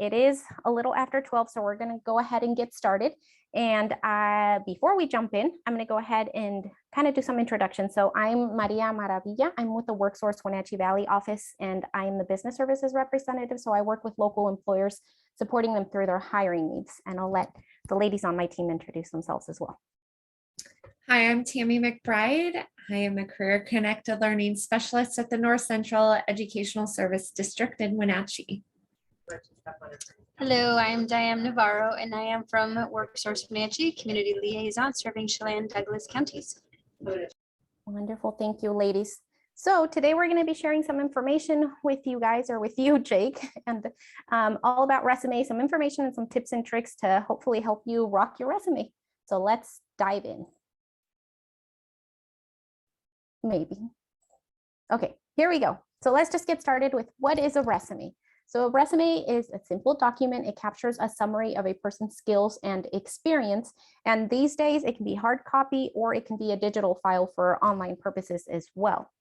it is a little after 12, so we're going to go ahead and get started. And before we jump in, I'm going to go ahead and kind of do some introduction. So I'm Maria Maravilla. I'm with the WorkSource Wenatchee Valley office, and I'm the business services representative. So I work with local employers, supporting them through their hiring needs. And I'll let the ladies on my team introduce themselves as well. Hi, I'm Tammy McBride. I am a Career Connected Learning Specialist at the North Central Educational Service District in Wenatchee. Hello, I'm Diane Navarro, and I am from WorkSource Wenatchee, Community Liaison, serving Chelan Douglas counties. Wonderful, thank you, ladies. So today we're going to be sharing some information with you guys, or with you, Jake, and all about resume, some information and some tips and tricks to hopefully help you rock your resume. So let's dive in. Maybe. Okay, here we go. So let's just get started with what is a resume. So a resume is a simple document. It captures a summary of a person's skills and experience. And these days it can be hard copy or it can be a digital file for online purposes as well.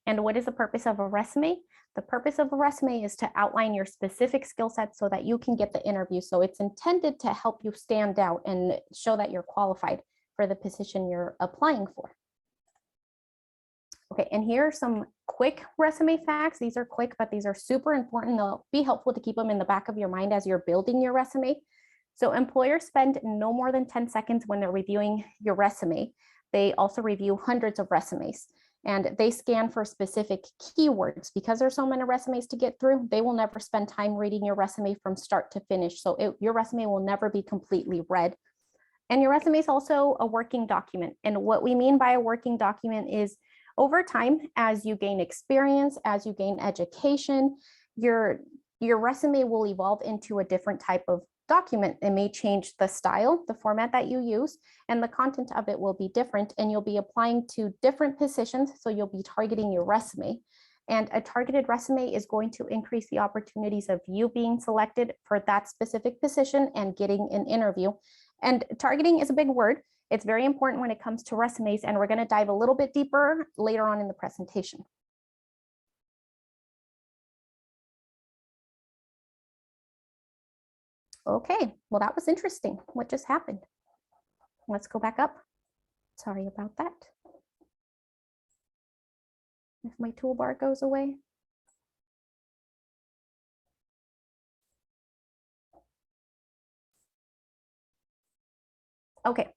And what is the purpose of a resume? The purpose of a resume is to outline your specific skill set so that you can get the interview. So it's intended to help you stand out and show that you're qualified for the position you're applying for. Okay, and here are some quick resume facts. These are quick, but these are super important. They'll be helpful to keep them in the back of your mind as you're building your resume. So employers spend no more than 10 seconds when they're reviewing your resume. They also review hundreds of resumes, and they scan for specific keywords. Because there's so many resumes to get through, they will never spend time reading your resume from start to finish. So your resume will never be completely read. And your resume is also a working document. And what we mean by a working document is over time, as you gain experience, as you gain education, your resume will evolve into a different type of document. It may change the style, the format that you use, and the content of it will be different, and you'll be applying to different positions. So you'll be targeting your resume. And a targeted resume is going to increase the opportunities of you being selected for that specific position and getting an interview. And targeting is a big word. It's very important when it comes to resumes, and we're going to dive a little bit deeper later on in the presentation. Okay, well, that was interesting. What just happened? Let's go back up. Sorry about that. If my toolbar goes away. Okay.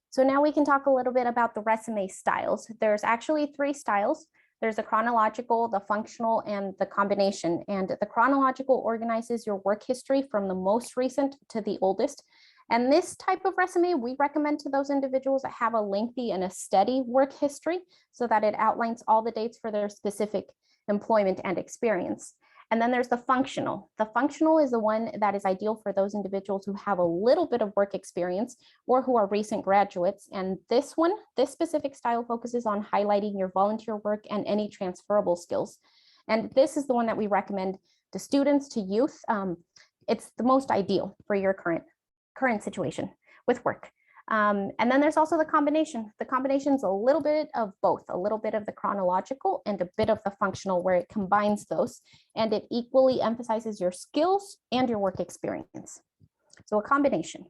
So now we can talk a little bit about the resume styles. There's actually 3 styles. There's the chronological, the functional, and the combination. And the chronological organizes your work history from the most recent to the oldest. And this type of resume we recommend to those individuals that have a lengthy and a steady work history, so that it outlines all the dates for their specific employment and experience. And then there's the functional. The functional is the one that is ideal for those individuals who have a little bit of work experience or who are recent graduates. And this specific style focuses on highlighting your volunteer work and any transferable skills. And this is the one that we recommend to students, to youth. It's the most ideal for your current situation with work. And then there's also the combination. The combination is a little bit of both, a little bit of the chronological and a bit of the functional, where it combines those, and it equally emphasizes your skills and your work experience. So a combination.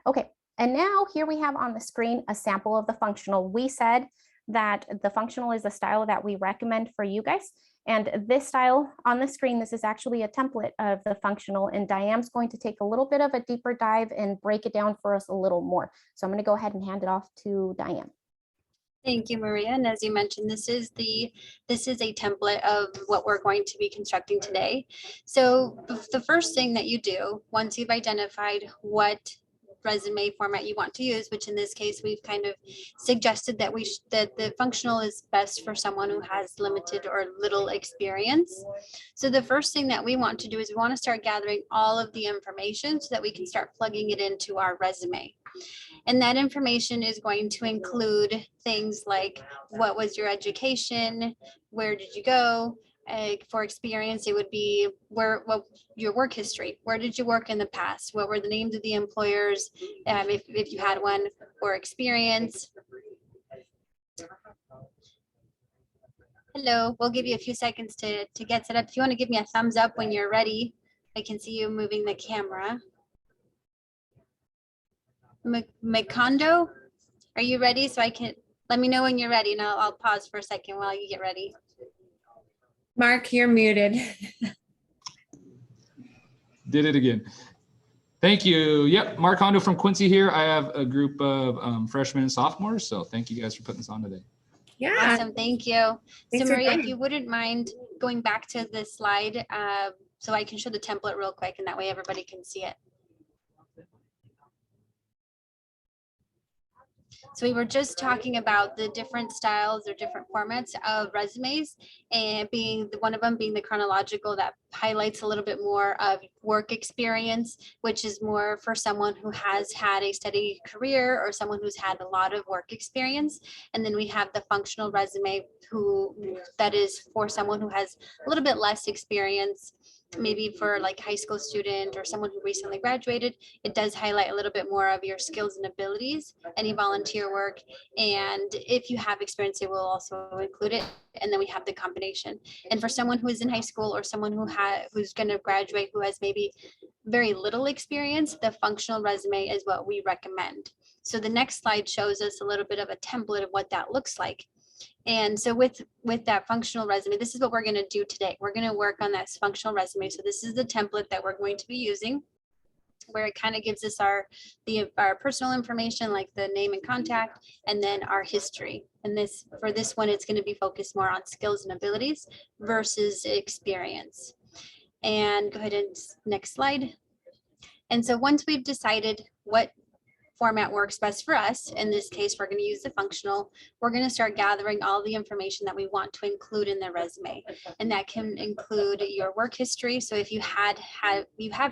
Okay, and now here we have on the screen a sample of the functional. We said that the functional is the style that we recommend for you guys. And this style on the screen, this is actually a template of the functional, and Diane's going to take a little bit of a deeper dive and break it down for us a little more. So I'm going to go ahead and hand it off to Diane. Thank you, Maria. And as you mentioned, this is a template of what we're going to be constructing today. So the first thing that you do once you've identified what resume format you want to use, which in this case we've kind of suggested that the functional is best for someone who has limited or little experience. So the first thing that we want to do is we want to start gathering all of the information so that we can start plugging it into our resume. And that information is going to include things like, what was your education, where did you go? For experience, it would be what your work history. Where did you work in the past? What were the names of the employers, if you had one, or experience? Hello, we'll give you a few seconds to get set up. If you want to give me a thumbs up when you're ready, I can see you moving the camera. Macondo, are you ready? So I can, let me know when you're ready and I'll pause for a second while you get ready. Mark, you're muted. Did it again. Thank you. Yep, Mark Hondo from Quincy here. I have a group of freshmen and sophomores, so thank you guys for putting this on today. Yeah. Awesome, thank you. Thanks So for Maria, if joining. you wouldn't mind going back to this slide so I can show the template real quick and that way everybody can see it. So we were just talking about the different styles or different formats of resumes, and one of them being the chronological that highlights a little bit more of work experience, which is more for someone who has had a steady career or someone who's had a lot of work experience. And then we have the functional resume that is for someone who has a little bit less experience, maybe for like high school student or someone who recently graduated. It does highlight a little bit more of your skills and abilities, any volunteer work, and if you have experience, it will also include it. And then we have the combination. And for someone who is in high school or someone who's going to graduate who has maybe very little experience, the functional resume is what we recommend. So the next slide shows us a little bit of a template of what that looks like. And so with that functional resume, this is what we're going to do today. We're going to work on that functional resume. So this is the template that we're going to be using, where it kind of gives us our personal information, like the name and contact, and then our history. And for this one, it's going to be focused more on skills and abilities versus experience. And go ahead and next slide. And so once we've decided what format works best for us, in this case, we're going to use the functional, we're going to start gathering all the information that we want to include in the resume. And that can include your work history. So if you have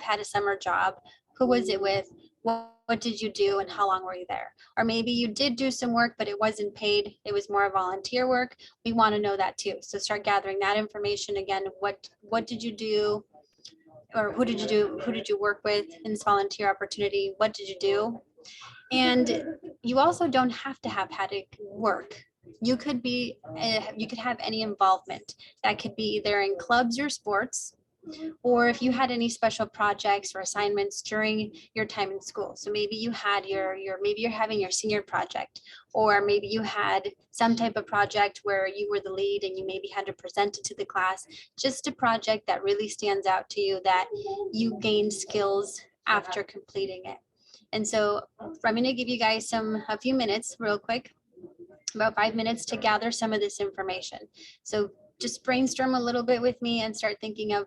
had a summer job, who was it with? What did you do and how long were you there? Or maybe you did do some work, but it wasn't paid. It was more volunteer work. We want to know that too. So start gathering that information. Again, what did you do? Or who did you do? Who did you work with in this volunteer opportunity? What did you do? And you also don't have to have had it work. You could have any involvement. That could be either in clubs or sports, or if you had any special projects or assignments during your time in school. So maybe you had maybe you're having your senior project, or maybe you had some type of project where you were the lead and you maybe had to present it to the class. Just a project that really stands out to you that you gained skills after completing it. And so I'm going to give you guys a few minutes real quick, about 5 minutes, to gather some of this information. So just brainstorm a little bit with me and start thinking of,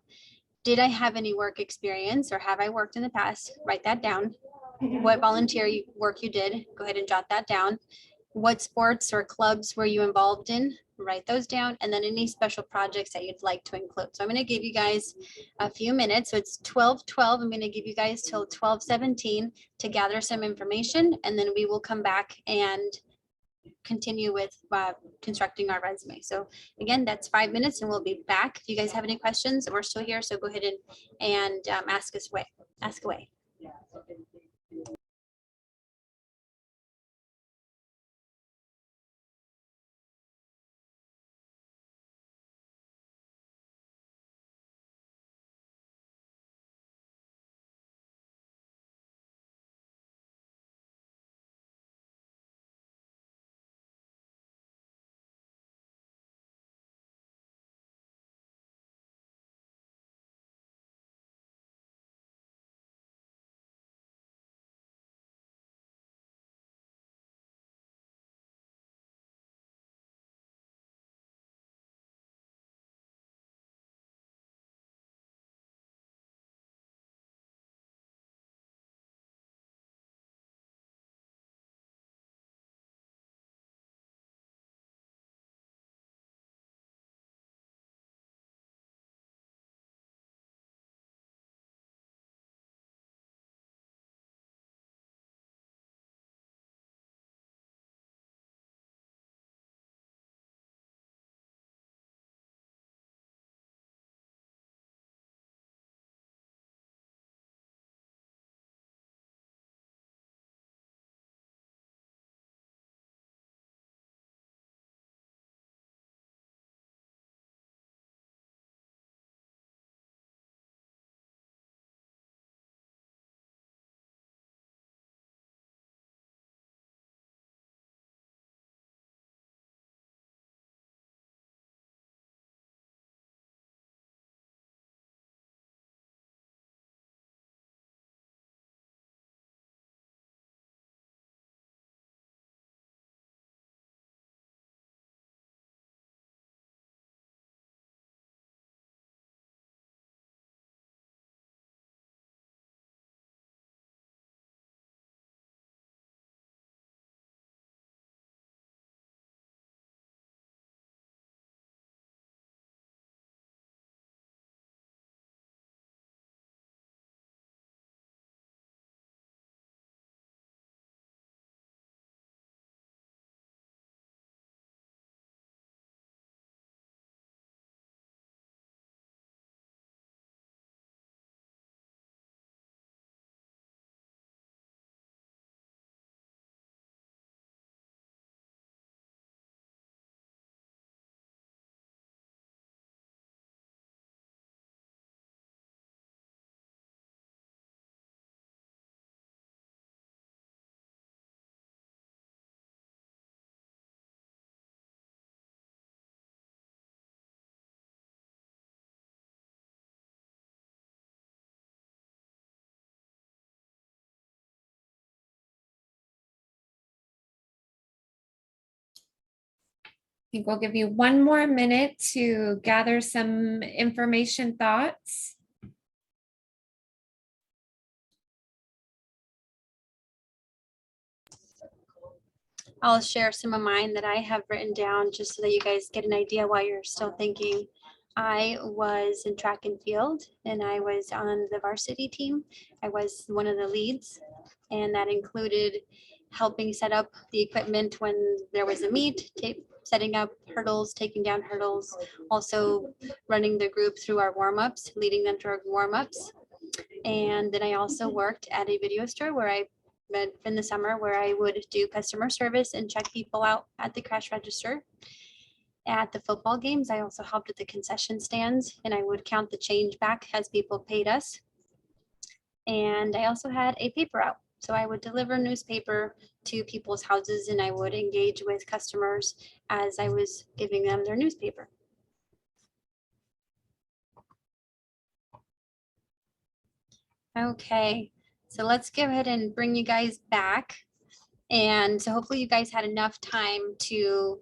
did I have any work experience or have I worked in the past? Write that down. What volunteer work you did, go ahead and jot that down. What sports or clubs were you involved in? Write those down. And then any special projects that you'd like to include. So I'm going to give you guys a few minutes. So it's 12:12. I'm going to give you guys till 12:17 to gather some information, and then we will come back and continue with constructing our resume. So again, that's 5 minutes and we'll be back. If you guys have any questions, we're still here. So go ahead and ask away. think we'll give you one more minute to gather some information thoughts. I'll share some of mine that I have written down just so that you guys get an idea while you're still thinking. I was in track and field and I was on the varsity team. I was one of the leads, and that included helping set up the equipment when there was a meet, setting up hurdles, taking down hurdles, also running the group through our warm-ups, leading them to our warm-ups. And then I also worked at a video store where I met in the summer where I would do customer service and check people out at the cash register. At the football games, I also helped at the concession stands, and I would count the change back as people paid us. And I also had a paper route. So I would deliver newspaper to people's houses, and I would engage with customers as I was giving them their newspaper. Okay, so let's go ahead and bring you guys back. And so hopefully you guys had enough time to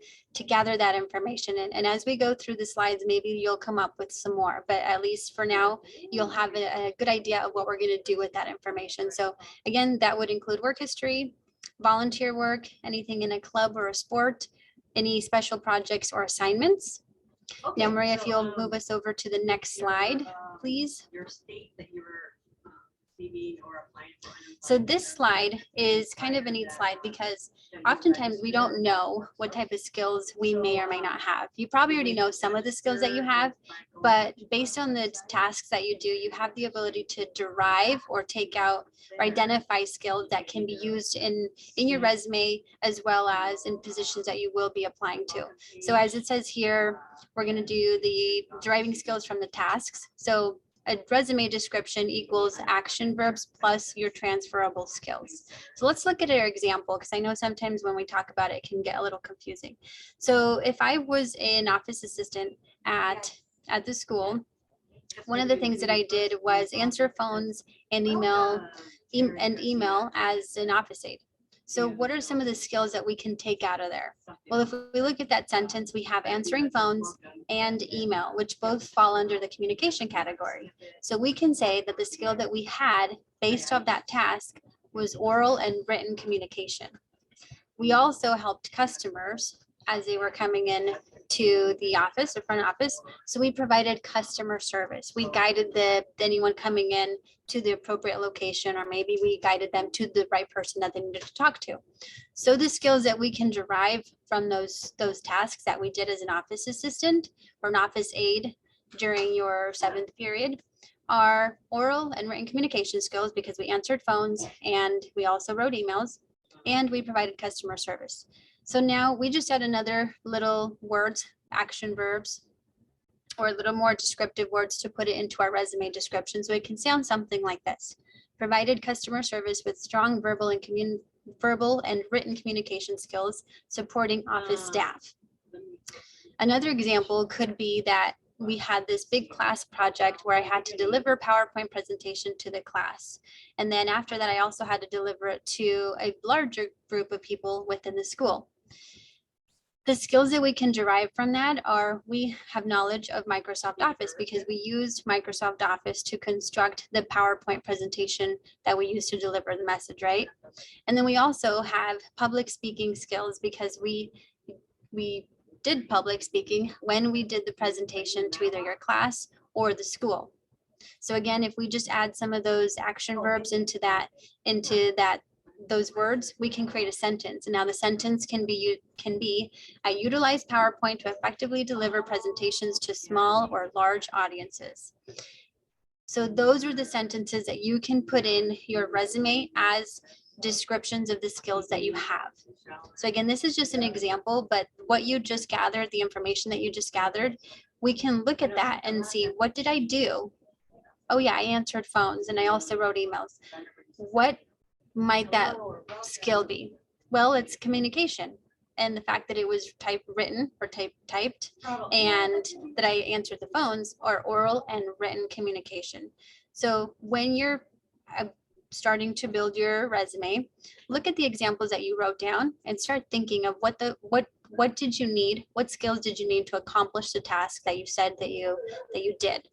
gather that information. And as we go through the slides, maybe you'll come up with some more, but at least for now, you'll have a good idea of what we're going to do with that information. So again, that would include work history, volunteer work, anything in a club or a sport, any special projects or assignments. Okay, Now, Maria, if so, you'll move us over to the next slide, please. Your state that you were leaving or applying for. So this slide is kind of a neat slide because oftentimes we don't know what type of skills we may or may not have. You probably already know some of the skills that you have, but based on the tasks that you do, you have the ability to derive or take out or identify skills that can be used in your resume as well as in positions that you will be applying to. So as it says here, we're going to do the deriving skills from the tasks. So a resume description equals action verbs plus your transferable skills. So let's look at our example, because I know sometimes when we talk about it, it can get a little confusing. So if I was an office assistant at the school, one of the things that I did was answer phones and email as an office aide. So what are some of the skills that we can take out of there? Well, if we look at that sentence, we have answering phones and email, which both fall under the communication category. So we can say that the skill that we had based off that task was oral and written communication. We also helped customers as they were coming in to the office, the front office. So we provided customer service. We guided anyone coming in to the appropriate location, or maybe we guided them to the right person that they needed to talk to. So the skills that we can derive from those tasks that we did as an office assistant or an office aide during your 7th period are oral and written communication skills, because we answered phones and we also wrote emails and we provided customer service. So now we just add another little words, action verbs, or a little more descriptive words to put it into our resume description. So it can sound something like this: provided customer service with strong verbal and written communication skills, supporting office staff. Another example could be that we had this big class project where I had to deliver PowerPoint presentation to the class. And then after that, I also had to deliver it to a larger group of people within the school. The skills that we can derive from that are, we have knowledge of Microsoft Office because we used Microsoft Office to construct the PowerPoint presentation that we used to deliver the message, right? And then we also have public speaking skills because we did public speaking when we did the presentation to either your class or the school. So again, if we just add some of those action verbs into those words, we can create a sentence. And now the sentence can be I utilize PowerPoint to effectively deliver presentations to small or large audiences. So those are the sentences that you can put in your resume as descriptions of the skills that you have. So again, this is just an example, but what you just gathered, the information that you just gathered, we can look at that and see, what did I do? Oh yeah, I answered phones and I also wrote emails. What might that skill be? Well, it's communication, and the fact that it was written or typed, and that I answered the phones are oral and written communication. So when you're starting to build your resume, look at the examples that you wrote down and start thinking of what what did you need? What skills did you need to accomplish the task that you said that you did?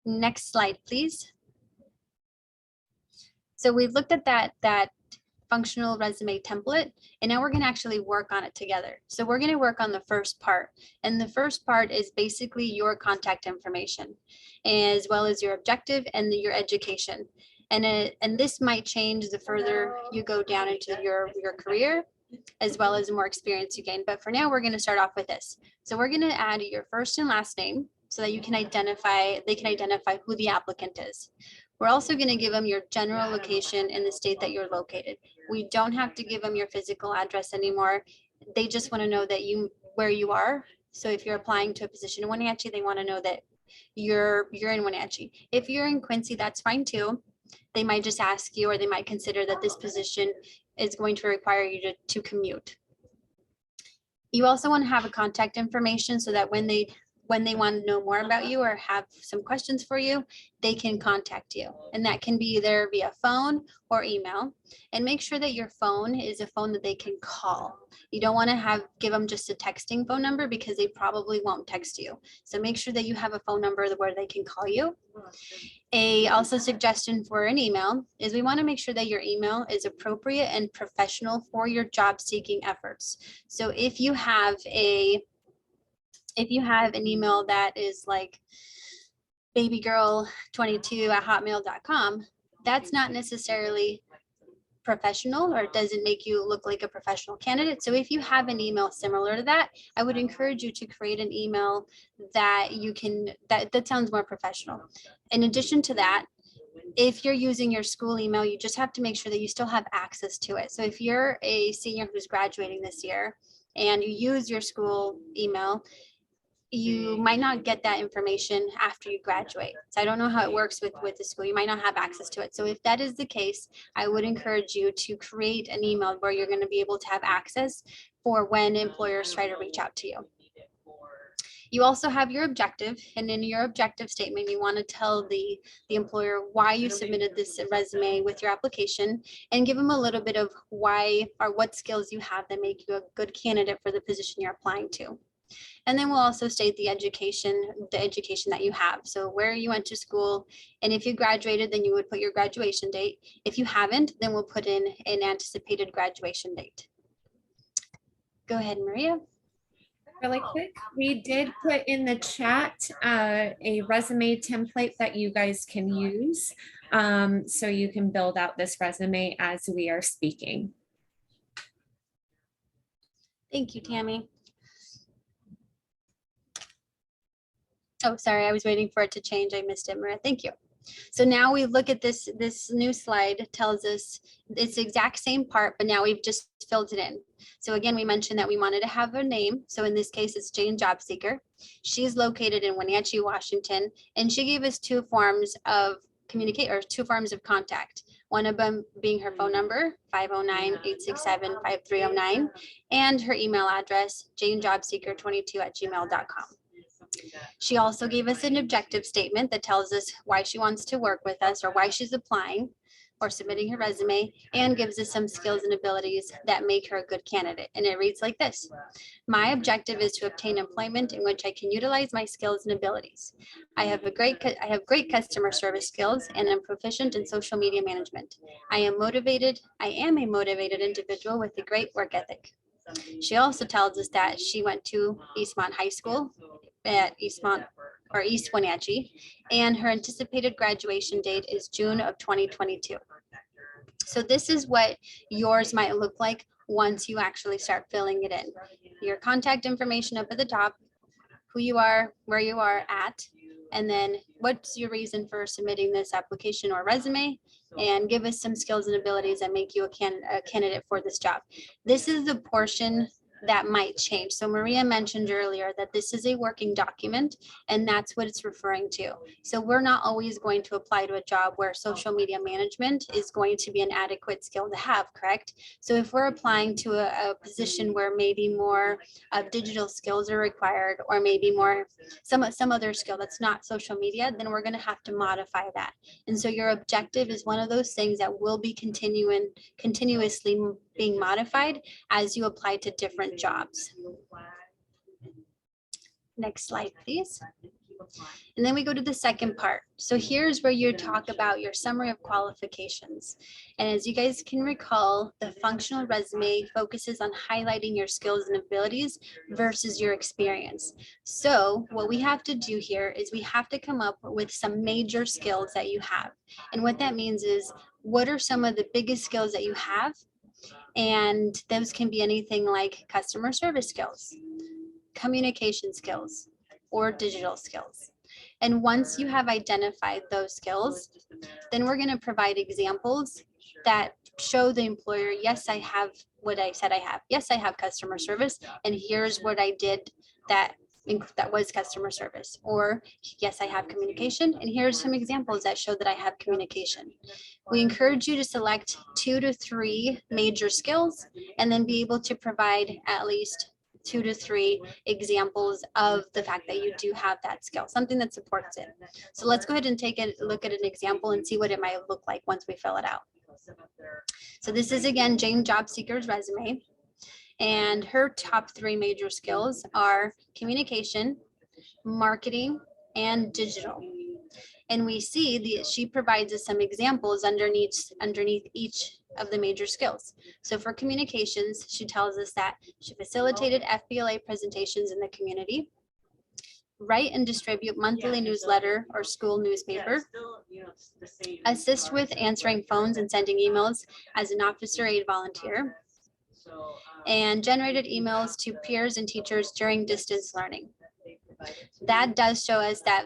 Next slide, please. So we've looked at that functional resume template, and now we're going to actually work on it together. So we're going to work on the first part, and the first part is basically your contact information, as well as your objective and your education. And this might change the further you go down into your career, as well as the more experience you gain. But for now, we're going to start off with this. So we're going to add your first and last name so that they can identify who the applicant is. We're also going to give them your general location in the state that you're located. We don't have to give them your physical address anymore. They just want to know that where you are. So if you're applying to a position in Wenatchee, they want to know that you're in Wenatchee. If you're in Quincy, that's fine too. They might just ask you, or they might consider that this position is going to require you to commute. You also want to have a contact information so that when they want to know more about you or have some questions for you, they can contact you. And that can be either via phone or email. And make sure that your phone is a phone that they can call. You don't want to give them just a texting phone number because they probably won't text you. So make sure that you have a phone number where they can call you. Also suggestion for an email is we want to make sure that your email is appropriate and professional for your job seeking efforts. So if you have an email that is like babygirl22@hotmail.com, that's not necessarily professional, or it doesn't make you look like a professional candidate. So if you have an email similar to that, I would encourage you to create an email that that sounds more professional. In addition to that, if you're using your school email, you just have to make sure that you still have access to it. So if you're a senior who's graduating this year and you use your school email, you might not get that information after you graduate. So I don't know how it works with the school. You might not have access to it. So if that is the case, I would encourage you to create an email where you're going to be able to have access for when employers try to reach out to you. You also have your objective, and in your objective statement, you want to tell the employer why you submitted this resume with your application, and give them a little bit of why or what skills you have that make you a good candidate for the position you're applying to. And then we'll also state the education that you have. So where you went to school, and if you graduated, then you would put your graduation date. If you haven't, then we'll put in an anticipated graduation date. Go ahead, Maria. Really quick, we did put in the chat a resume template that you guys can use. So you can build out this resume as we are speaking. Thank you, Tammy. Oh, sorry, I was waiting for it to change. I missed it, Maria. Thank you. So now we look at this new slide tells us it's the exact same part, but now we've just filled it in. So again, we mentioned that we wanted to have a name. So in this case, it's Jane Job Seeker. She's located in Wenatchee, Washington, and she gave us two forms of contact. One of them being her phone number, 509-867-5309, and her email address, janejobseeker22@gmail.com. She also gave us an objective statement that tells us why she wants to work with us or why she's applying or submitting her resume, and gives us some skills and abilities that make her a good candidate. And it reads like this: my objective is to obtain employment in which I can utilize my skills and abilities. I have great customer service skills, and I'm proficient in social media management. I am a motivated individual with a great work ethic. She also tells us that she went to Eastmont High School at East Wenatchee, and her anticipated graduation date is June of 2022. So this is what yours might look like once you actually start filling it in. Your contact information up at the top, who you are, where you are at, and then what's your reason for submitting this application or resume, and give us some skills and abilities that make you a candidate for this job. This is the portion that might change. So Maria mentioned earlier that this is a working document, and that's what it's referring to. So we're not always going to apply to a job where social media management is going to be an adequate skill to have, correct? So if we're applying to a position where maybe more digital skills are required, or maybe more some other skill that's not social media, then we're going to have to modify that. And so your objective is one of those things that will be continuously being modified as you apply to different jobs. Next slide, please. And then we go to the second part. So here's where you talk about your summary of qualifications. And as you guys can recall, the functional resume focuses on highlighting your skills and abilities versus your experience. So what we have to do here is we have to come up with some major skills that you have. And what that means is, what are some of the biggest skills that you have? And those can be anything like customer service skills, communication skills, or digital skills. And once you have identified those skills, then we're going to provide examples that show the employer, yes, I have what I said I have. Yes, I have customer service, and here's what I did that was customer service. Or yes, I have communication, and here's some examples that show that I have communication. We encourage you to select 2 to 3 major skills and then be able to provide at least 2 to 3 examples of the fact that you do have that skill, something that supports it. So let's go ahead and take a look at an example and see what it might look like once we fill it out. So this is, again, Jane Job Seeker's resume, and her top 3 major skills are communication, marketing, and digital. And we see that she provides us some examples underneath each of the major skills. So for communications, she tells us that she facilitated FBLA presentations in the community, write and distribute monthly newsletter or school newspaper, assist with answering phones and sending emails as an officer aide volunteer, and generated emails to peers and teachers during distance learning. That does show us that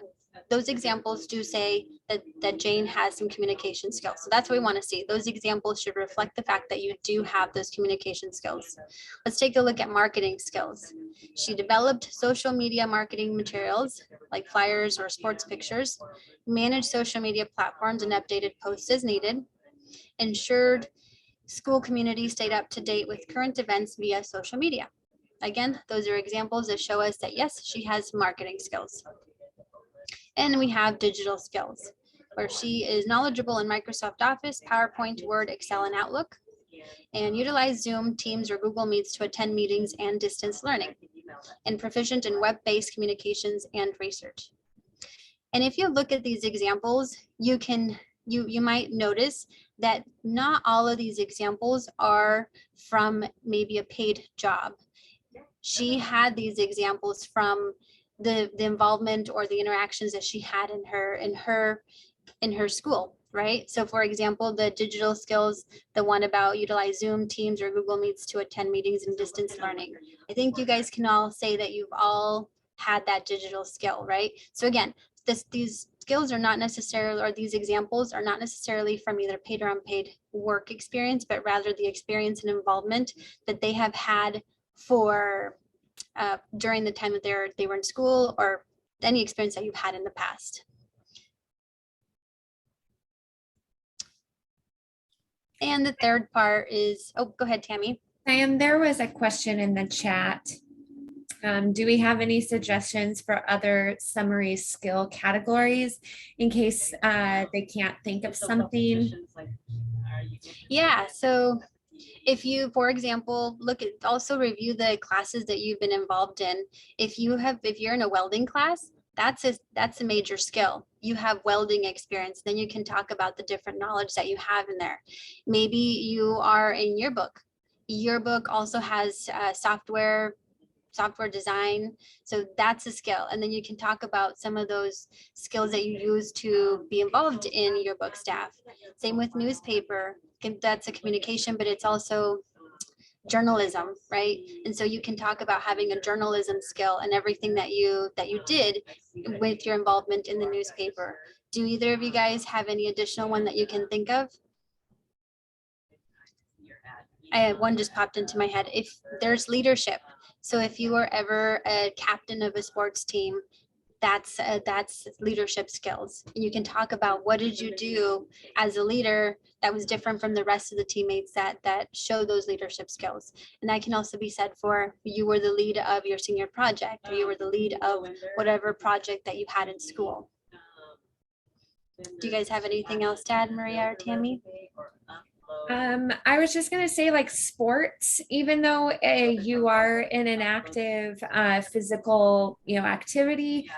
those examples do say that Jane has some communication skills. So that's what we want to see. Those examples should reflect the fact that you do have those communication skills. Let's take a look at marketing skills. She developed social media marketing materials like flyers or sports pictures, managed social media platforms and updated posts as needed, ensured school community stayed up to date with current events via social media. Again, those are examples that show us that yes, she has marketing skills. And we have digital skills, where she is knowledgeable in Microsoft Office, PowerPoint, Word, Excel, and Outlook, and utilize Zoom, Teams, or Google Meets to attend meetings and distance learning, and proficient in web-based communications and research. And if you look at these examples, you might notice that not all of these examples are from maybe a paid job. She had these examples from the involvement or the interactions that she had in her school, right? So for example, the digital skills, the one about utilize Zoom, Teams, or Google Meets to attend meetings and distance learning. I think you guys can all say that you've all had that digital skill, right? So again, these skills are not necessarily, or these examples are not necessarily from either paid or unpaid work experience, but rather the experience and involvement that they have had for during the time that they were in school, or any experience that you've had in the past. And the third part is, oh, go ahead, Tammy. There was a question in the chat. Do we have any suggestions for other summary skill categories in case they can't think of something? Yeah, so if you, for example, also review the classes that you've been involved in. If you're in a welding class, that's a major skill. You have welding experience, then you can talk about the different knowledge that you have in there. Maybe you are in yearbook. Yearbook also has software design, so that's a skill. And then you can talk about some of those skills that you use to be involved in yearbook staff. Same with newspaper. That's a communication, but it's also journalism, right? And so you can talk about having a journalism skill and everything that you did with your involvement in the newspaper. Do either of you guys have any additional one that you can think of? One just popped into my head. If there's leadership, so if you were ever a captain of a sports team, that's leadership skills. You can talk about what did you do as a leader that was different from the rest of the teammates that show those leadership skills. And that can also be said for you were the lead of your senior project, or you were the lead of whatever project that you had in school. Do you guys have anything else to add, Maria or Tammy? I was just gonna say, like, sports, even though you are in an active physical, activity,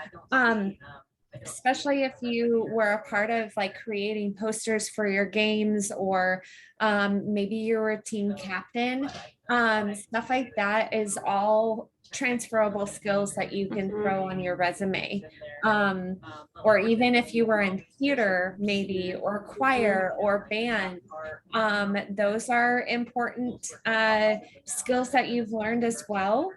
especially if you were a part of like creating posters for your games, or maybe you were a team captain, stuff like that is all transferable skills that you can throw on your resume. Um, or even if you were in theater, maybe, or choir or band, those are important skills that you've learned as well.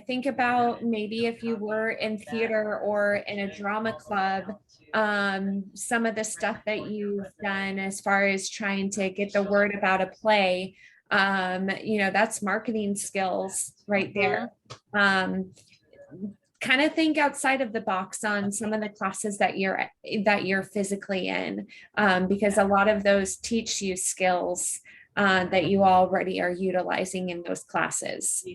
Think about maybe if you were in theater or in a drama club, some of the stuff that you've done as far as trying to get the word about a play. That's marketing skills right there. Kind of think outside of the box on some of the classes that you're physically in, because a lot of those teach you skills that you already are utilizing in those classes.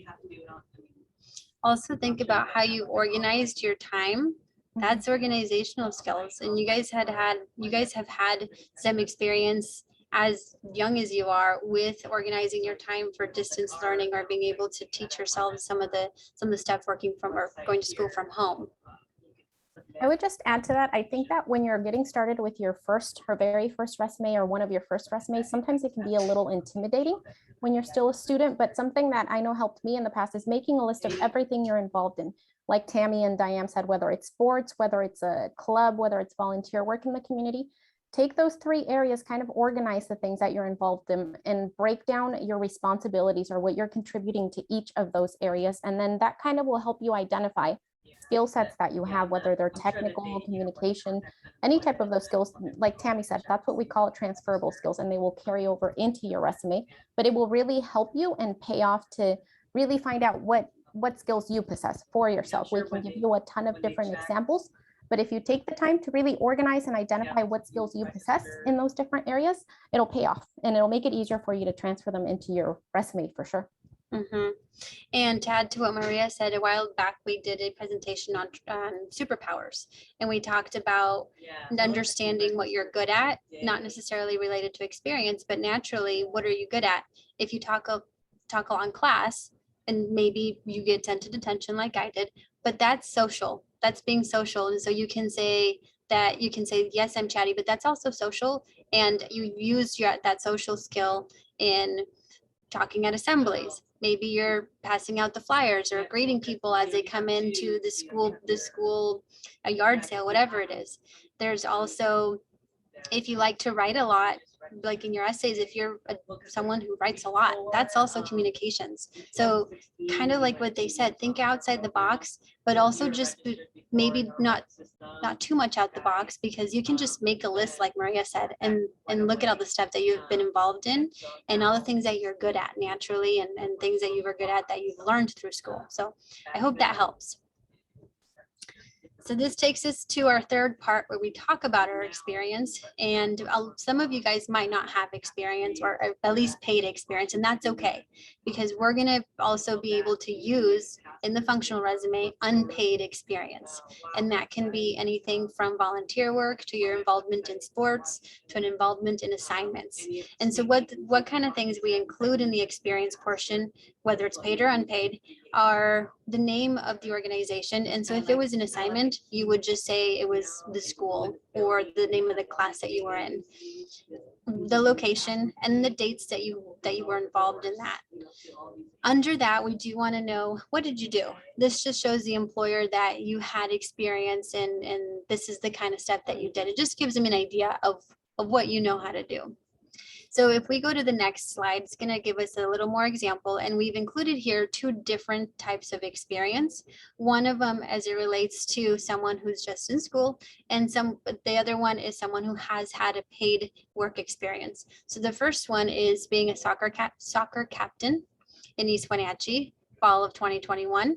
Also think about how you organized your time. That's organizational skills. And you guys have had some experience as young as you are with organizing your time for distance learning, or being able to teach yourselves some of the stuff working from or going to school from home. I would just add to that. I think that when you're getting started with your first or very first resume, or one of your first resumes, sometimes it can be a little intimidating when you're still a student. But something that I know helped me in the past is making a list of everything you're involved in. Like Tammy and Diane said, whether it's sports, whether it's a club, whether it's volunteer work in the community, take those 3 areas, kind of organize the things that you're involved in, and break down your responsibilities or what you're contributing to each of those areas. And then that kind of will help you identify skill sets that you have, whether they're technical, communication, any type of those skills. Like Tammy said, that's what we call it, transferable skills, and they will carry over into your resume. But it will really help you and pay off to really find out what skills you possess for yourself. We can give you a ton of different examples, but if you take the time to really organize and identify what skills you possess in those different areas, it'll pay off, and it'll make it easier for you to transfer them into your resume for sure. And to add to what Maria said, a while back, we did a presentation on superpowers, and we talked about understanding what you're good at, not necessarily related to experience, but naturally, what are you good at? If you talk a long class, and maybe you get attention to detention like I did, but that's social. That's being social. And so you can say, yes, I'm chatty, but that's also social. And you use that social skill in talking at assemblies. Maybe you're passing out the flyers or greeting people as they come into the school, a yard sale, whatever it is. There's also, if you like to write a lot, like in your essays, if you're someone who writes a lot, that's also communications. So kind of like what they said, think outside the box, but also just maybe not too much out the box, because you can just make a list like Maria said, and look at all the stuff that you've been involved in and all the things that you're good at naturally, and things that you were good at that you've learned through school. So I hope that helps. So this takes us to our third part, where we talk about our experience, and some of you guys might not have experience, or at least paid experience, and that's okay, because we're going to also be able to use in the functional resume unpaid experience, and that can be anything from volunteer work to your involvement in sports to an involvement in assignments. And so what kind of things we include in the experience portion, whether it's paid or unpaid, are the name of the organization. And so if it was an assignment, you would just say it was the school or the name of the class that you were in, the location, and the dates that you were involved in that. Under that, we do want to know, what did you do? This just shows the employer that you had experience, and this is the kind of stuff that you did. It just gives them an idea of what you know how to do. So if we go to the next slide, it's going to give us a little more example, and we've included here 2 different types of experience. One of them as it relates to someone who's just in school, and the other one is someone who has had a paid work experience. So the first one is being a soccer captain in East Wenatchee, fall of 2021.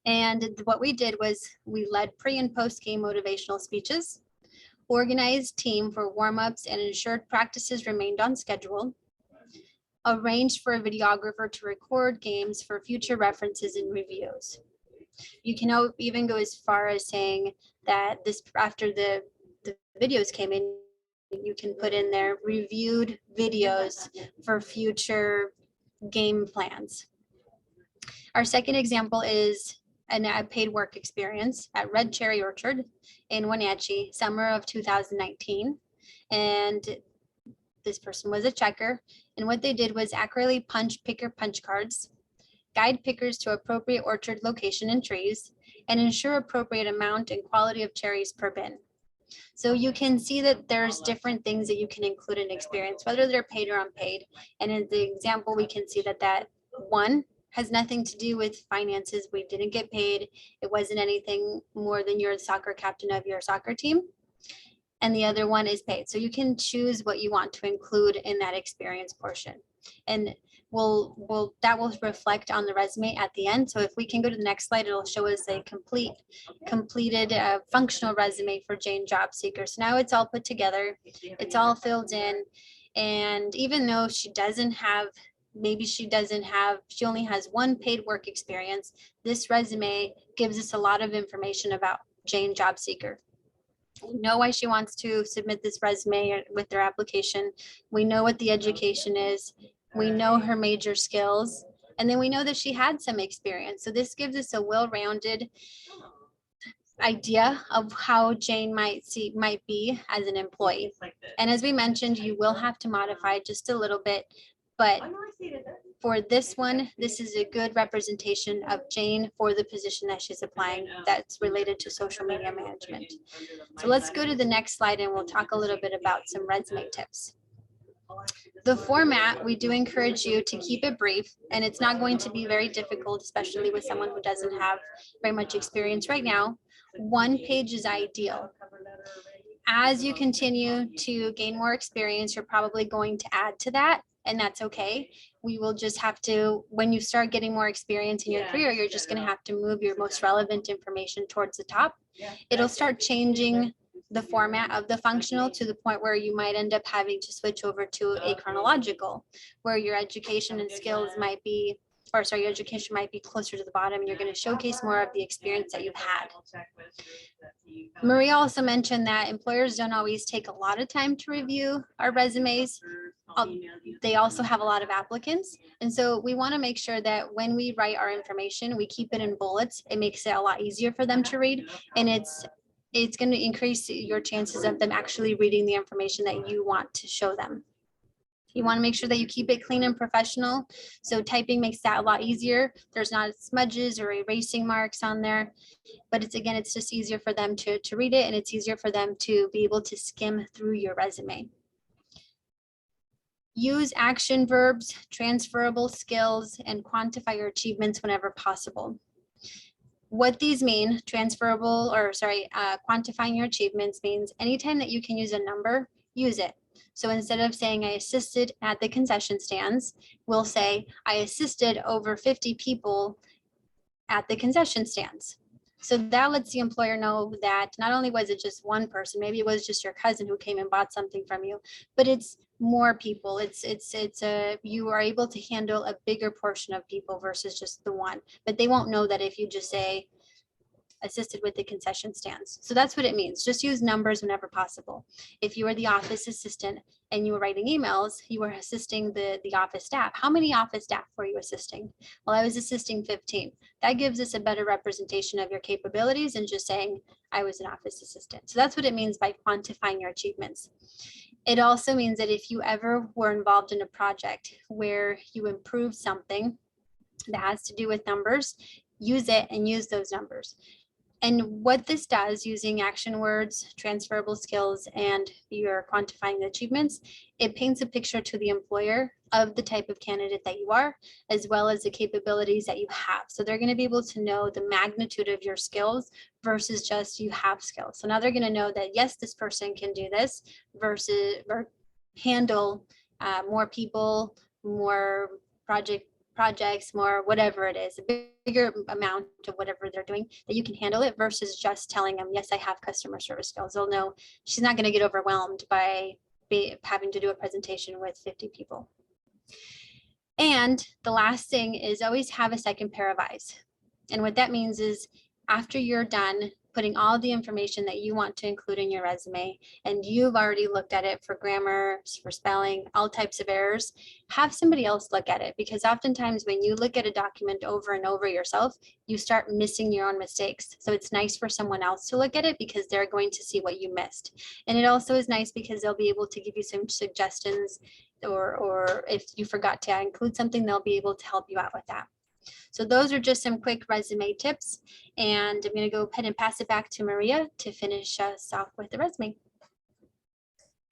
And what we did was we led pre and post game motivational speeches, organized team for warm-ups, and ensured practices remained on schedule, arranged for a videographer to record games for future references and reviews. You can even go as far as saying that after the videos came in, you can put in there reviewed videos for future game plans. Our second example is a paid work experience at Red Cherry Orchard in Wenatchee, summer of 2019. And this person was a checker. And what they did was accurately punch picker punch cards, guide pickers to appropriate orchard location and trees, and ensure appropriate amount and quality of cherries per bin. So you can see that there's different things that you can include in experience, whether they're paid or unpaid. And in the example, we can see that one has nothing to do with finances. We didn't get paid. It wasn't anything more than you're the soccer captain of your soccer team. And the other one is paid. So you can choose what you want to include in that experience portion. And that will reflect on the resume at the end. So if we can go to the next slide, it'll show us a completed functional resume for Jane Job Seeker. So now it's all put together, it's all filled in. And even though she only has one paid work experience, this resume gives us a lot of information about Jane Job Seeker. We know why she wants to submit this resume with their application. We know what the education is. We know her major skills, and then we know that she had some experience. So this gives us a well-rounded idea of how Jane might be as an employee. And as we mentioned, you will have to modify just a little bit, but for this one, this is a good representation of Jane for the position that she's applying that's related to social media management. So let's go to the next slide and we'll talk a little bit about some resume tips. The format, we do encourage you to keep it brief, and it's not going to be very difficult, especially with someone who doesn't have very much experience right now. One page is ideal. As you continue to gain more experience, you're probably going to add to that, and that's okay. We will just have to, when you start getting more experience in your career, you're just going to have to move your most relevant information towards the top. It'll start changing the format of the functional to the point where you might end up having to switch over to a chronological, where your education and skills might be, your education might be closer to the bottom. You're going to showcase more of the experience that you've had. Maria also mentioned that employers don't always take a lot of time to review our resumes. They also have a lot of applicants. And so we want to make sure that when we write our information, we keep it in bullets. It makes it a lot easier for them to read. And it's going to increase your chances of them actually reading the information that you want to show them. You want to make sure that you keep it clean and professional. So typing makes that a lot easier. There's not smudges or erasing marks on there, but it's just easier for them to read it, and it's easier for them to be able to skim through your resume. Use action verbs, transferable skills, and quantify your achievements whenever possible. What these mean, quantifying your achievements means anytime that you can use a number, use it. So instead of saying I assisted at the concession stands, we'll say I assisted over 50 people at the concession stands. So that lets the employer know that not only was it just one person, maybe it was just your cousin who came and bought something from you, but it's more people. You are able to handle a bigger portion of people versus just the one, but they won't know that if you just say assisted with the concession stands. So that's what it means. Just use numbers whenever possible. If you were the office assistant and you were writing emails, you were assisting the office staff. How many office staff were you assisting? Well, I was assisting 15. That gives us a better representation of your capabilities than just saying I was an office assistant. So that's what it means by quantifying your achievements. It also means that if you ever were involved in a project where you improved something that has to do with numbers, use it and use those numbers. And what this does, using action words, transferable skills, and you're quantifying the achievements, it paints a picture to the employer of the type of candidate that you are, as well as the capabilities that you have. So they're going to be able to know the magnitude of your skills versus just you have skills. So now they're going to know that, yes, this person can do this versus or handle more people, more projects, more whatever it is, a bigger amount of whatever they're doing, that you can handle it versus just telling them, yes, I have customer service skills. They'll know she's not going to get overwhelmed by having to do a presentation with 50 people. And the last thing is always have a second pair of eyes. And what that means is after you're done putting all the information that you want to include in your resume, and you've already looked at it for grammar, for spelling, all types of errors, have somebody else look at it, because oftentimes when you look at a document over and over yourself, you start missing your own mistakes. So it's nice for someone else to look at it because they're going to see what you missed. And it also is nice because they'll be able to give you some suggestions, or if you forgot to include something, they'll be able to help you out with that. So those are just some quick resume tips. And I'm going to go ahead and pass it back to Maria to finish us off with the resume.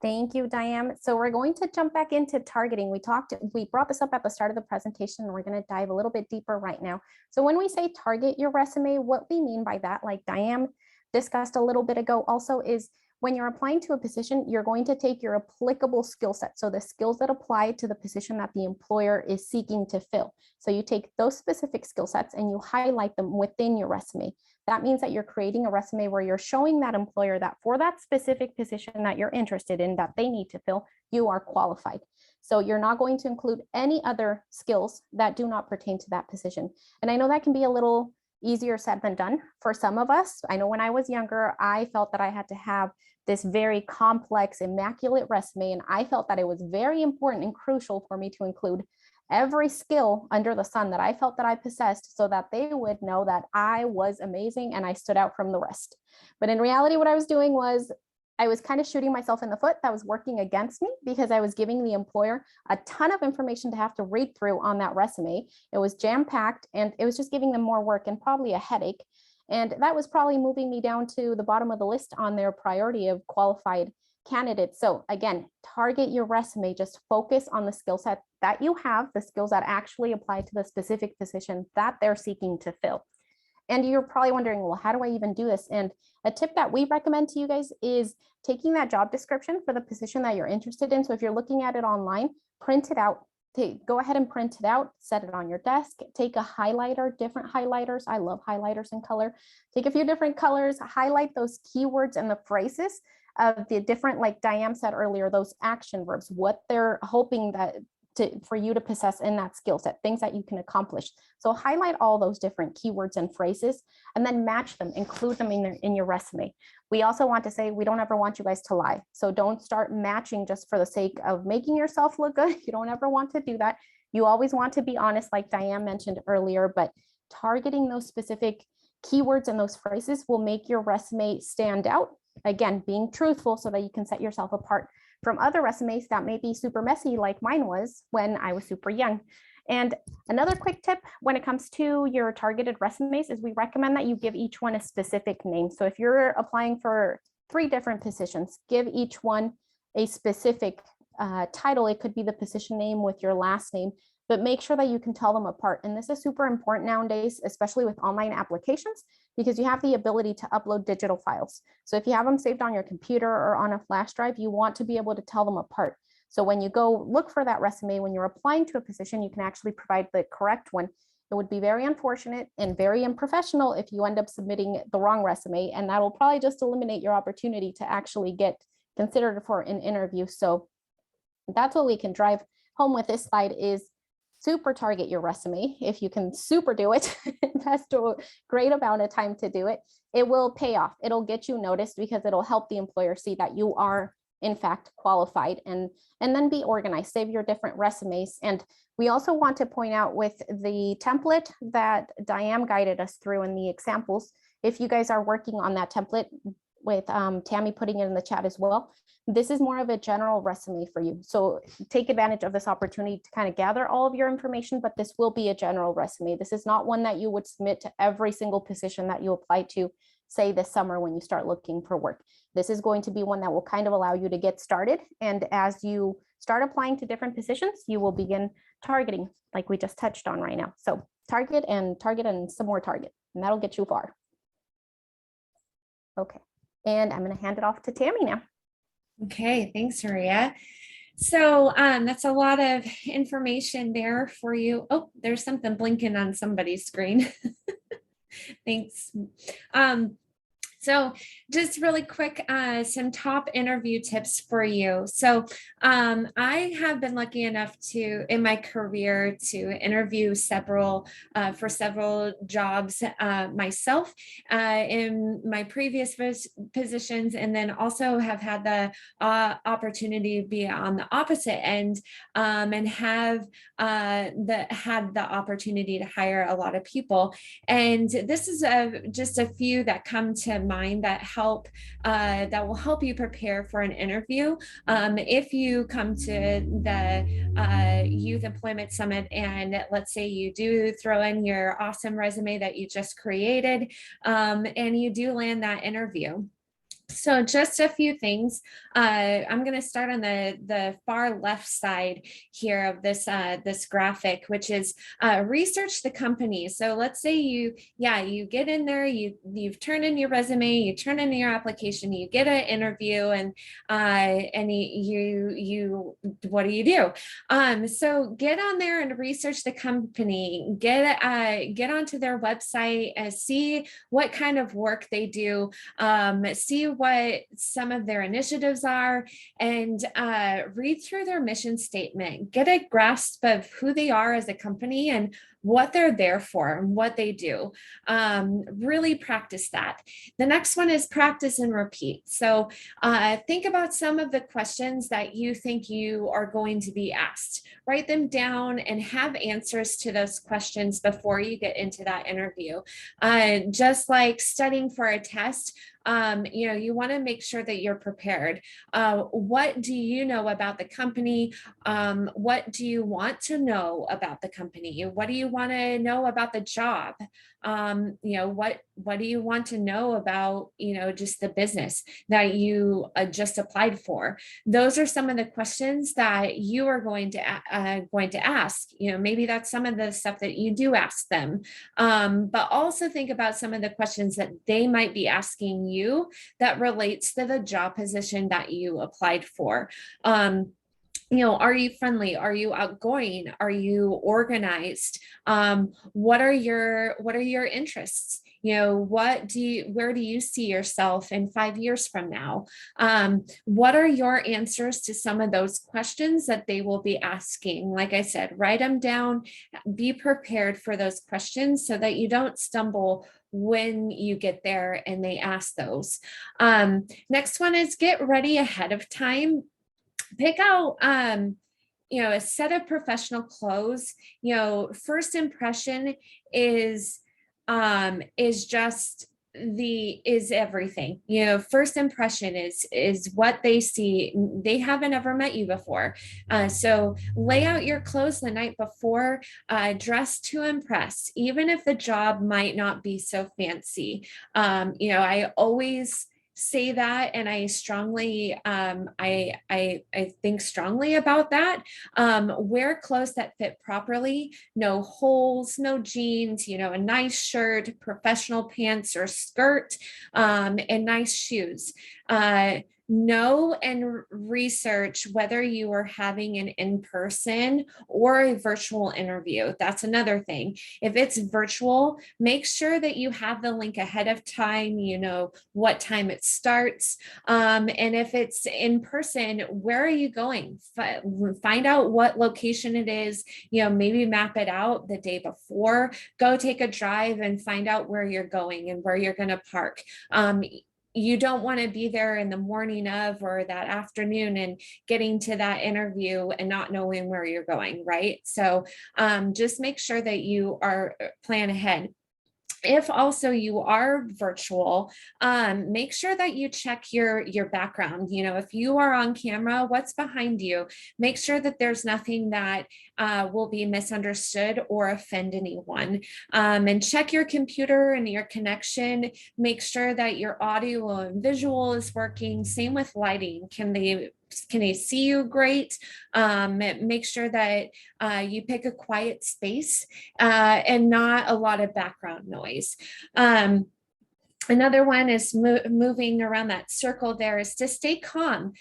Thank you, Diane. So we're going to jump back into targeting. We brought this up at the start of the presentation, and we're going to dive a little bit deeper right now. So when we say target your resume, what we mean by that, like Diane discussed a little bit ago also, is when you're applying to a position, you're going to take your applicable skill set. So the skills that apply to the position that the employer is seeking to fill. So you take those specific skill sets and you highlight them within your resume. That means that you're creating a resume where you're showing that employer that for that specific position that you're interested in, that they need to fill, you are qualified. So you're not going to include any other skills that do not pertain to that position. And I know that can be a little easier said than done for some of us. I know when I was younger, I felt that I had to have this very complex, immaculate resume, and I felt that it was very important and crucial for me to include every skill under the sun that I felt that I possessed, so that they would know that I was amazing and I stood out from the rest. But in reality, what I was doing was I was kind of shooting myself in the foot. That was working against me, because I was giving the employer a ton of information to have to read through on that resume. It was jam-packed, and it was just giving them more work and probably a headache. And that was probably moving me down to the bottom of the list on their priority of qualified candidates. So again, target your resume, just focus on the skill set that you have, the skills that actually apply to the specific position that they're seeking to fill. And you're probably wondering, well, how do I even do this? And a tip that we recommend to you guys is taking that job description for the position that you're interested in. So if you're looking at it online, print it out. Go ahead and print it out, set it on your desk, take a highlighter, different highlighters. I love highlighters in color. Take a few different colors, highlight those keywords and the phrases of the different, like Diane said earlier, those action verbs, what they're hoping that for you to possess in that skill set, things that you can accomplish. So highlight all those different keywords and phrases, and then match them, include them in your resume. We also want to say, we don't ever want you guys to lie. So don't start matching just for the sake of making yourself look good. You don't ever want to do that. You always want to be honest, like Diane mentioned earlier, but targeting those specific keywords and those phrases will make your resume stand out. Again, being truthful so that you can set yourself apart from other resumes that may be super messy, like mine was when I was super young. And another quick tip when it comes to your targeted resumes is we recommend that you give each one a specific name. So if you're applying for 3 different positions, give each one a specific title. It could be the position name with your last name, but make sure that you can tell them apart. And this is super important nowadays, especially with online applications, because you have the ability to upload digital files. So if you have them saved on your computer or on a flash drive, you want to be able to tell them apart. So when you go look for that resume, when you're applying to a position, you can actually provide the correct one. It would be very unfortunate and very unprofessional if you end up submitting the wrong resume, and that will probably just eliminate your opportunity to actually get considered for an interview. So that's what we can drive home with this slide is super target your resume. If you can super do it, invest a great amount of time to do it, it will pay off. It'll get you noticed because it'll help the employer see that you are in fact qualified, and then be organized, save your different resumes. And we also want to point out with the template that Diane guided us through in the examples, if you guys are working on that template with Tammy putting it in the chat as well, this is more of a general resume for you. So take advantage of this opportunity to kind of gather all of your information, but this will be a general resume. This is not one that you would submit to every single position that you apply to, say this summer when you start looking for work. This is going to be one that will kind of allow you to get started. And as you start applying to different positions, you will begin targeting like we just touched on right now. So target and some more target, and that'll get you far. Okay, and I'm going to hand it off to Tammy now. Okay, thanks, Maria. So that's a lot of information there for you. Oh, there's something blinking on somebody's screen. Thanks. So just really quick, some top interview tips for you. So I have been lucky enough to, in my career, to interview for several jobs myself in my previous positions, and then also have had the opportunity to be on the opposite end and have had the opportunity to hire a lot of people. And this is just a few that come to mind that will help you prepare for an interview. If you come to the Youth Employment Summit and let's say you do throw in your awesome resume that you just created, and you do land that interview. So just a few things. I'm going to start on the far left side here of this graphic, which is research the company. So let's say you get in there, you've turned in your resume, you turn in your application, you get an interview, and you what do? So get on there and research the company. Get onto their website and see what kind of work they do. See what some of their initiatives are, and read through their mission statement. Get a grasp of who they are as a company and what they're there for and what they do. Really practice that. The next one is practice and repeat. So think about some of the questions that you think you are going to be asked. Write them down and have answers to those questions before you get into that interview. Just like studying for a test, you want to make sure that you're prepared. What do you know about the company? What do you want to know about the company? What do you want to know about the job? What do you want to know about, just the business that you just applied for? Those are some of the questions that you are going to ask. Maybe that's some of the stuff that you do ask them, but also think about some of the questions that they might be asking you that relates to the job position that you applied for. Are you friendly? Are you outgoing? Are you organized? What are your interests? Where do you see yourself in 5 years from now? What are your answers to some of those questions that they will be asking? Like I said, write them down, be prepared for those questions so that you don't stumble when you get there and they ask those. Next one is get ready ahead of time. Pick out a set of professional clothes. First impression is everything. First impression is what they see. They haven't ever met you before, so lay out your clothes the night before. Dress to impress, even if the job might not be so fancy. I always say that, and I strongly I think strongly about that. Wear clothes that fit properly, no holes, no jeans, a nice shirt, professional pants or skirt, and nice shoes. Know and research whether you are having an in-person or a virtual interview. That's another thing. If it's virtual, make sure that you have the link ahead of time, what time it starts. And if it's in person, where are you going? Find out what location it is, maybe map it out the day before. Go take a drive and find out where you're going and where you're going to park. You don't want to be there in the morning of or that afternoon and getting to that interview and not knowing where you're going, right? So just make sure that you are plan ahead. If also you are virtual, make sure that you check your background. If you are on camera, what's behind you? Make sure that there's nothing that will be misunderstood or offend anyone. And check your computer and your connection. Make sure that your audio and visual is working. Same with lighting. Can they see you great? Make sure that you pick a quiet space and not a lot of background noise. Another one is moving around that circle there is to stay calm.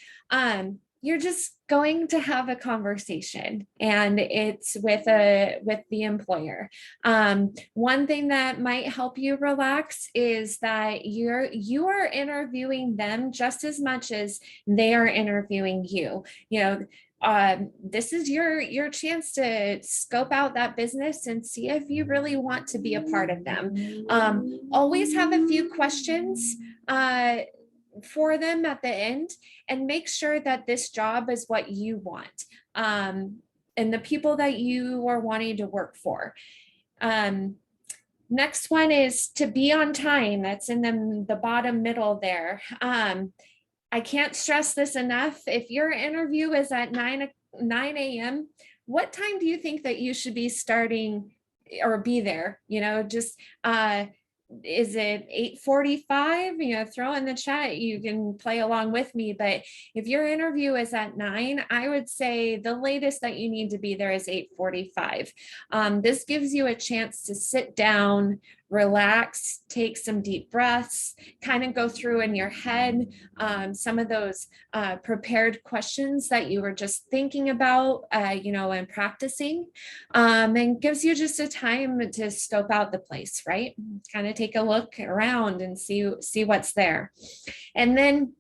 you're just going to have a conversation, and it's with the employer. One thing that might help you relax is that you are interviewing them just as much as they are interviewing you. This is your chance to scope out that business and see if you really want to be a part of them. Always have a few questions for them at the end, and make sure that this job is what you want, and the people that you are wanting to work for. Next one is to be on time. That's in the bottom middle there. I can't stress this enough. If your interview is at 9 a.m., what time do you think that you should be starting or be there? Is it 8:45? Throw in the chat, you can play along with me. But if your interview is at 9, I would say the latest that you need to be there is 8:45. This gives you a chance to sit down, relax, take some deep breaths, kind of go through in your head some of those prepared questions that you were just thinking about, and practicing, and gives you just a time to scope out the place, right? Kind of take a look around and see what's there. And then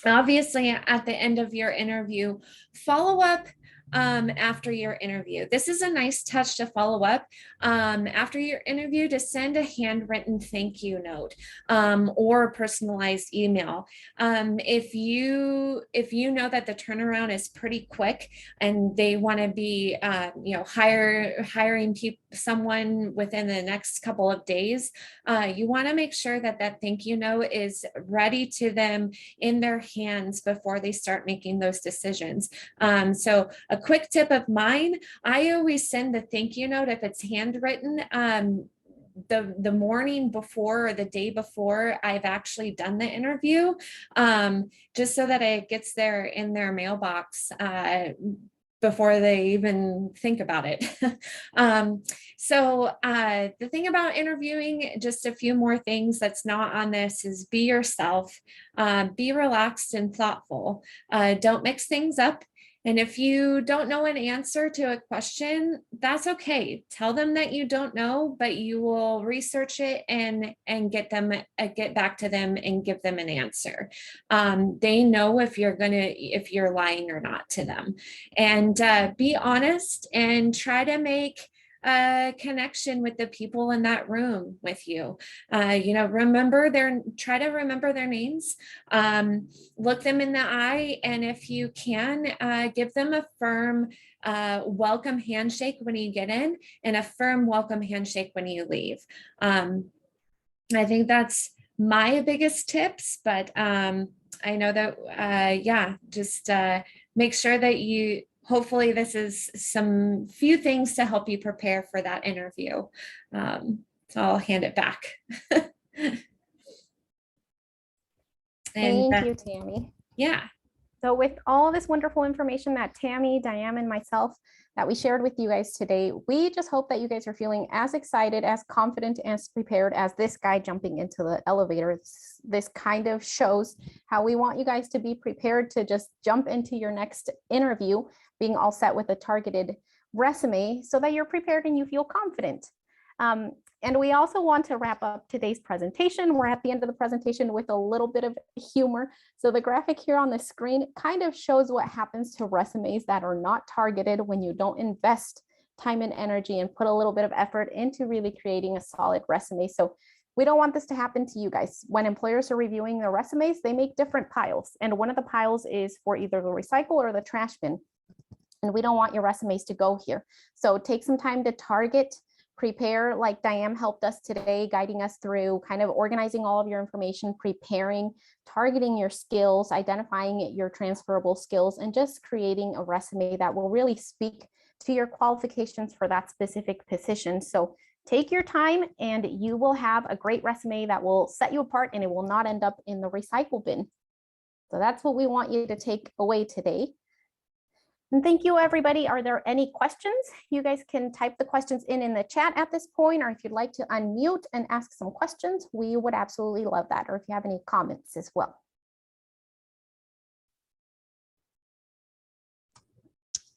obviously at the end of your interview, follow up after your interview. This is a nice touch to follow up after your interview, to send a handwritten thank you note or a personalized email. If you know that the turnaround is pretty quick and they want to be hiring someone within the next couple of days, you want to make sure that thank you note is ready to them in their hands before they start making those decisions. So a quick tip of mine, I always send the thank you note, if it's handwritten, the morning before or the day before I've actually done the interview, just so that it gets there in their mailbox before they even think about it. So the thing about interviewing, just a few more things that's not on this, is be yourself, be relaxed and thoughtful. Don't mix things up. And if you don't know an answer to a question, that's okay. Tell them that you don't know, but you will research it and get back to them and give them an answer. They know if you're lying or not to them. And be honest and try to make a connection with the people in that room with you. Try to remember their names, look them in the eye, and if you can, give them a firm welcome handshake when you get in and a firm welcome handshake when you leave. I think that's my biggest tips, but I know that just make sure that hopefully this is some few things to help you prepare for that interview. So I'll hand it back. Thank you, Tammy. Yeah. So with all this wonderful information that Tammy, Diane, and myself that we shared with you guys today, we just hope that you guys are feeling as excited, as confident, as prepared as this guy jumping into the elevator. This kind of shows how we want you guys to be prepared to just jump into your next interview, being all set with a targeted resume so that you're prepared and you feel confident. And we also want to wrap up today's presentation. We're at the end of the presentation with a little bit of humor. So the graphic here on the screen kind of shows what happens to resumes that are not targeted when you don't invest time and energy and put a little bit of effort into really creating a solid resume. So we don't want this to happen to you guys. When employers are reviewing their resumes, they make different piles. And one of the piles is for either the recycle or the trash bin. And we don't want your resumes to go here. So take some time to target, prepare, like Diane helped us today, guiding us through kind of organizing all of your information, preparing, targeting your skills, identifying your transferable skills, and just creating a resume that will really speak to your qualifications for that specific position. So take your time and you will have a great resume that will set you apart and it will not end up in the recycle bin. So that's what we want you to take away today. And thank you, everybody. Are there any questions? You guys can type the questions in the chat at this point, or if you'd like to unmute and ask some questions, we would absolutely love that. Or if you have any comments as well.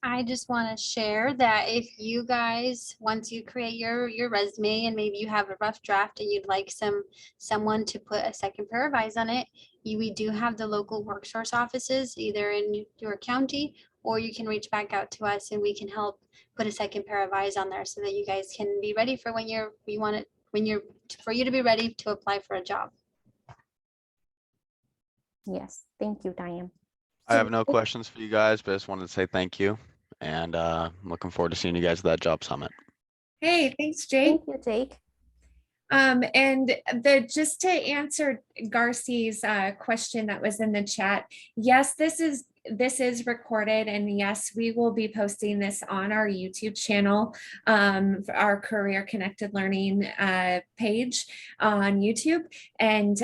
I just want to share that if you guys, once you create your resume and maybe you have a rough draft and you'd like someone to put a second pair of eyes on it, we do have the local WorkSource offices either in your county, or you can reach back out to us and we can help put a second pair of eyes on there so that you guys can be ready for when for you to be ready to apply for a job. Yes, thank you, Diane. I have no questions for you guys, but I just wanted to say thank you. And I'm looking forward to seeing you guys at that job summit. Hey, thanks, Jake. Thank you, Jake. And just to answer Garci's question that was in the chat, yes, this is recorded, and yes, we will be posting this on our YouTube channel, our Career Connected Learning page on YouTube. And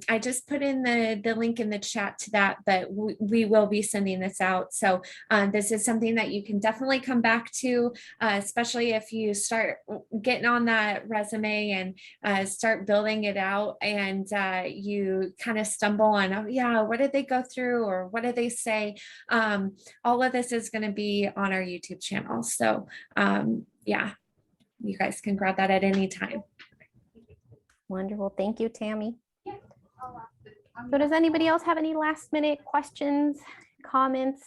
I just put in the link in the chat to that, but we will be sending this out. So this is something that you can definitely come back to, especially if you start getting on that resume and start building it out, and you kind of stumble on, oh yeah, what did they go through, or what did they say? All of this is going to be on our YouTube channel. So yeah, you guys can grab that at any time. Wonderful. Thank you, Tammy. So does anybody else have any last minute questions, comments?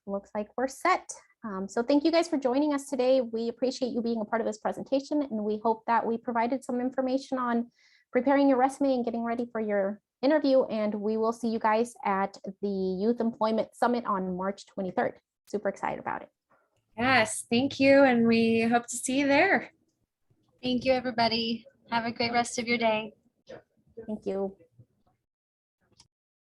Looks like we're set. So thank you guys for joining us today. We appreciate you being a part of this presentation, and we hope that we provided some information on preparing your resume and getting ready for your interview. And we will see you guys at the Youth Employment Summit on March 23rd. Super excited about it. Yes, thank you. And we hope to see you there. Thank you, everybody. Have a great rest of your day. Thank you.